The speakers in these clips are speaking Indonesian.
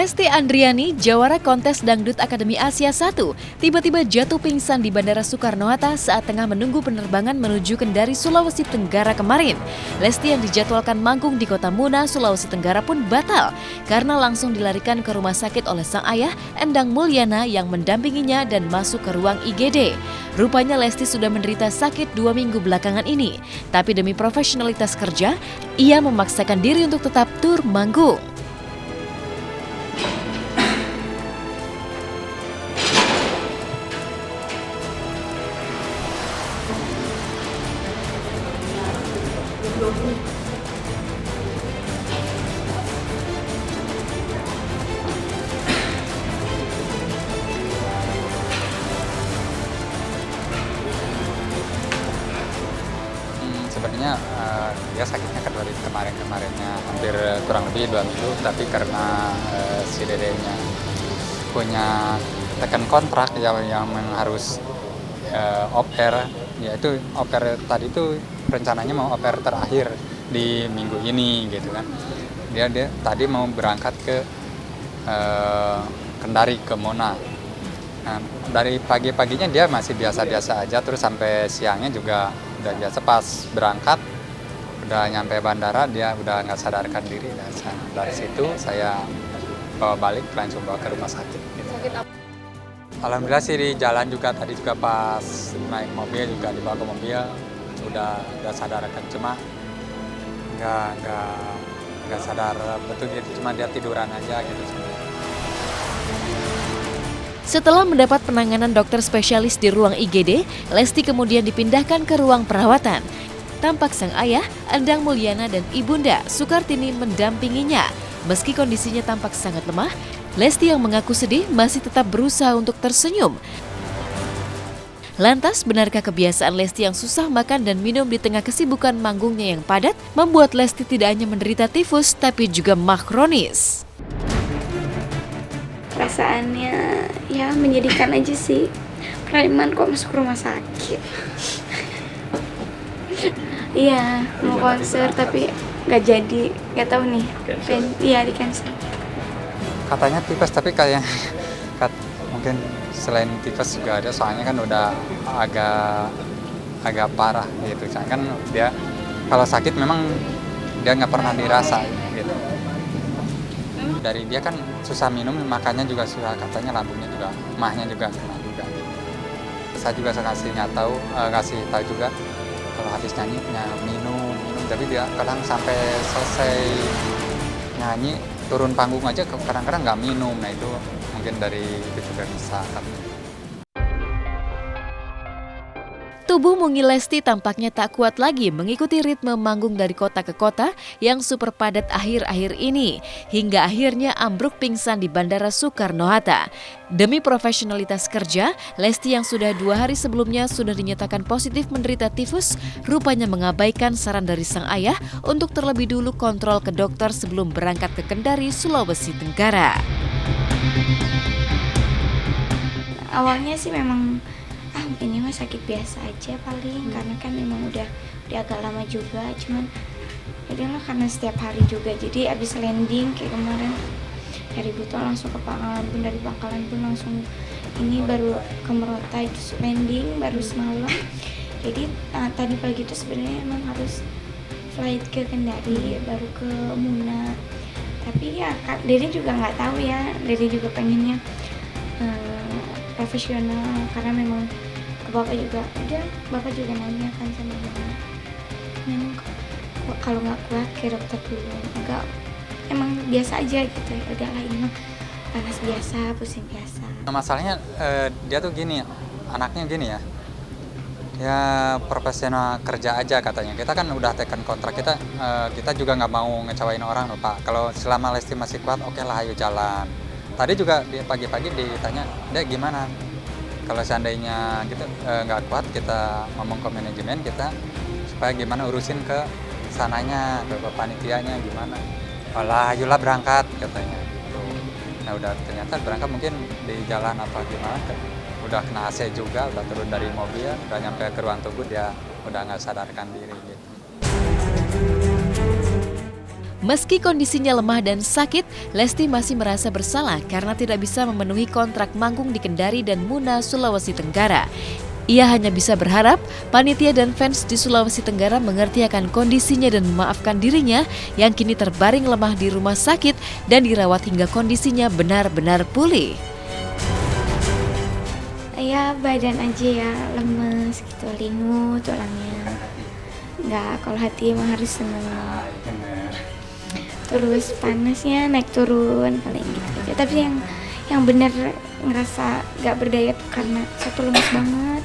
Lesti Andriani, jawara kontes Dangdut Akademi Asia 1, tiba-tiba jatuh pingsan di Bandara Soekarno-Hatta saat tengah menunggu penerbangan menuju Kendari, Sulawesi Tenggara kemarin. Lesti yang dijadwalkan manggung di kota Muna, Sulawesi Tenggara pun batal karena langsung dilarikan ke rumah sakit oleh sang ayah, Endang Mulyana, yang mendampinginya dan masuk ke ruang IGD. Rupanya Lesti sudah menderita sakit 2 minggu belakangan ini, tapi demi profesionalitas kerja, ia memaksakan diri untuk tetap tur manggung. Sebenarnya dia sakitnya dari kemarinnya hampir kurang lebih 2 minggu, tapi karena si dedenya punya tekan kontrak yang harus oper, yaitu oper tadi itu rencananya mau oper terakhir di minggu ini gitu kan. Dia tadi mau berangkat ke Kendari, ke Mona. Nah, dari pagi-paginya dia masih biasa-biasa aja, terus sampai siangnya juga udah biasa. Pas berangkat udah nyampe bandara dia udah nggak sadarkan diri. Dari situ saya bawa balik, langsung bawa ke rumah sakit gitu. Alhamdulillah sih di jalan juga, tadi juga pas naik mobil juga dibawa ke mobil udah sadarkan, cuma nggak sadar betul gitu, cuma dia tiduran aja gitu. Setelah mendapat penanganan dokter spesialis di ruang IGD, Lesti kemudian dipindahkan ke ruang perawatan. Tampak sang ayah, Endang Mulyana, dan ibunda Sukartini mendampinginya. Meski kondisinya tampak sangat lemah, Lesti yang mengaku sedih masih tetap berusaha untuk tersenyum. Lantas, benarkah kebiasaan Lesti yang susah makan dan minum di tengah kesibukan manggungnya yang padat membuat Lesti tidak hanya menderita tifus tapi juga MAH kronis? Perasaannya ya menyedihkan aja sih. Preman kok masuk rumah sakit. Iya, mau konser tapi nggak jadi, nggak tahu nih. Iya, di cancel. Katanya tipes, tapi kayak mungkin selain tipes juga ada, soalnya kan udah agak parah gitu. Kan dia kalau sakit memang dia nggak pernah dirasa gitu. Dari dia kan susah minum, makannya juga susah, katanya lambungnya juga, mahnya juga kena juga. Saya juga kasih tahu juga kalau habis nyanyi minum, tapi dia kadang sampai selesai nyanyi turun panggung aja kadang-kadang nggak minum. Nah itu mungkin dari itu juga bisa kan. Tubuh mungil Lesti tampaknya tak kuat lagi mengikuti ritme manggung dari kota ke kota yang super padat akhir-akhir ini, hingga akhirnya ambruk pingsan di Bandara Soekarno-Hatta. Demi profesionalitas kerja, Lesti yang sudah 2 hari sebelumnya sudah dinyatakan positif menderita tifus, rupanya mengabaikan saran dari sang ayah untuk terlebih dulu kontrol ke dokter sebelum berangkat ke Kendari, Sulawesi Tenggara. Awalnya sih memang ini mah sakit biasa aja paling, karena kan memang udah agak lama juga, cuman udahlah karena setiap hari juga, jadi abis landing kayak kemarin dari Buto langsung ke Pangkalan Pun, dari Pangkalan Pun langsung ini baru ke Merotai, terus landing baru semalam. Jadi tadi pagi itu sebenarnya emang harus flight ke Kendari baru ke Muna, tapi ya Dede juga nggak tahu ya, Dede juga pengennya profesional, karena memang Bapak juga nanya kan sama Mama, memang kalau nggak kuat ke dokter dulu, enggak, emang biasa aja gitu ya, udahlah ini mah panas biasa, pusing biasa. Masalahnya dia tuh gini, anaknya gini ya profesional kerja aja katanya. Kita kan udah tekan kontrak, kita juga nggak mau ngecewain orang loh Pak. Kalau selama Lesti masih kuat, oke lah ayo jalan. Tadi juga dia pagi-pagi ditanya, dia gimana? Kalau seandainya kita nggak kuat, kita ngomong ke manajemen kita supaya gimana urusin ke sananya, ke panitianya gimana. Walah, ayolah berangkat katanya. Gitu. Nah udah ternyata berangkat mungkin di jalan apa gimana, udah kena AC juga, udah turun dari mobil, udah nyampe ke ruang tunggu dia udah nggak sadarkan diri gitu. Meski kondisinya lemah dan sakit, Lesti masih merasa bersalah karena tidak bisa memenuhi kontrak manggung di Kendari dan Muna, Sulawesi Tenggara. Ia hanya bisa berharap panitia dan fans di Sulawesi Tenggara mengerti akan kondisinya dan memaafkan dirinya yang kini terbaring lemah di rumah sakit dan dirawat hingga kondisinya benar-benar pulih. Ya badan aja ya lemes gitu, linu tulangnya. Enggak, kalau hati emang harus seneng. Terus panasnya naik turun paling gitu aja. Tapi yang benar ngerasa gak berdaya tuh karena satu lemes banget,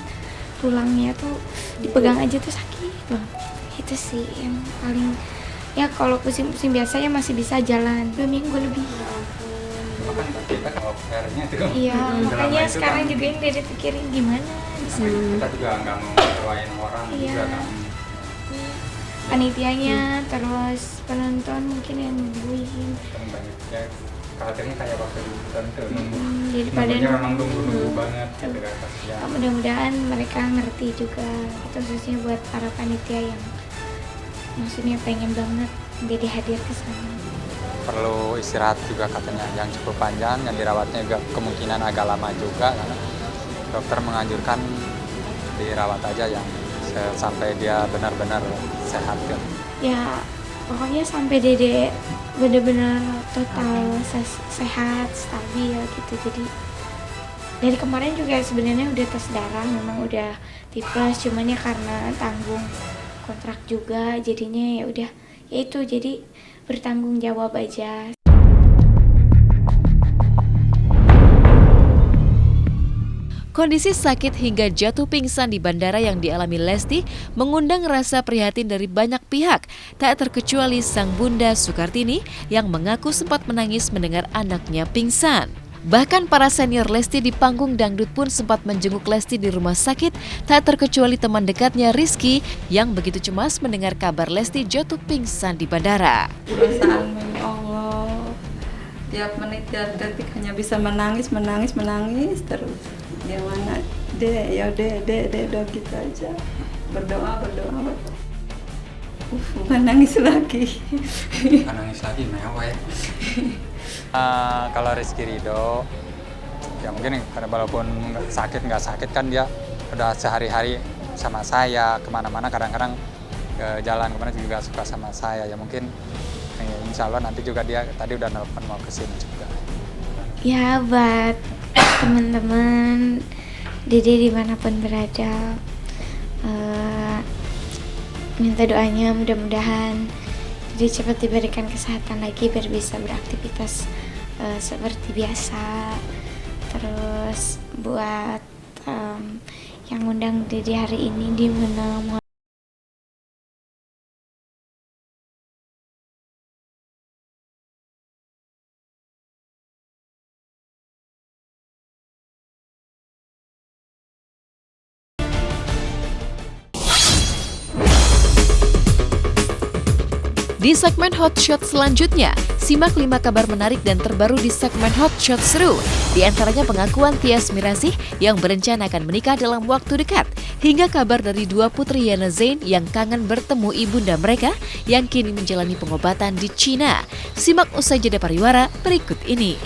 tulangnya tuh dipegang aja tuh sakit banget. Itu sih yang paling, ya kalau pusing-pusing biasanya masih bisa jalan 2 minggu lebih. Iya, makanya sekarang juga yang dia pikirin gimana bisa. Kita juga nggak mau ngecewain orang juga kan. Panitianya, terus penonton mungkin yang nungguin. Banyak ya, khawatirnya kayak waktu di tuh Jadi pada memang nunggu banget gitu kan ya. Mudah-mudahan mereka ngerti juga, itu khususnya buat para panitia yang maksudnya pengen banget jadi hadir ke sana. Perlu istirahat juga katanya yang cukup panjang, yang dirawatnya juga kemungkinan agak lama juga karena dokter menganjurkan dirawat aja yang sampai dia benar-benar sehat kan. Ya pokoknya sampai Dede benar-benar total sehat, stabil gitu. Jadi dari kemarin juga sebenarnya udah tes darah, memang udah tipes, cuman ya karena tanggung kontrak juga jadinya ya udah ya itu, jadi bertanggung jawab aja. Kondisi sakit hingga jatuh pingsan di bandara yang dialami Lesti mengundang rasa prihatin dari banyak pihak, tak terkecuali sang bunda Sukartini yang mengaku sempat menangis mendengar anaknya pingsan. Bahkan para senior Lesti di panggung dangdut pun sempat menjenguk Lesti di rumah sakit, tak terkecuali teman dekatnya Rizky yang begitu cemas mendengar kabar Lesti jatuh pingsan di bandara. Perasaan ya Allah, tiap menit tiap detik hanya bisa menangis terus. Yang mana dek doa kita aja, berdoa menangis lagi mewah. Kalau Rizky Ridho ya mungkin karena walaupun nggak sakit kan dia udah sehari-hari sama saya kemana-mana, kadang-kadang ke jalan kemana juga suka sama saya ya, mungkin insya Allah nanti juga dia tadi udah nelpon mau kesini juga. Ya buat teman-teman Dede dimanapun berada, minta doanya mudah-mudahan Dede cepat diberikan kesehatan lagi biar bisa beraktivitas seperti biasa. Terus buat yang undang Dede hari ini di Muna, Di segmen Hot Shot selanjutnya, simak 5 kabar menarik dan terbaru di segmen Hot Shot Seru. Di antaranya pengakuan Tyas Mirasih yang berencana akan menikah dalam waktu dekat, hingga kabar dari 2 putri Yana Zain yang kangen bertemu ibunda mereka yang kini menjalani pengobatan di Cina. Simak usai jeda pariwara berikut ini.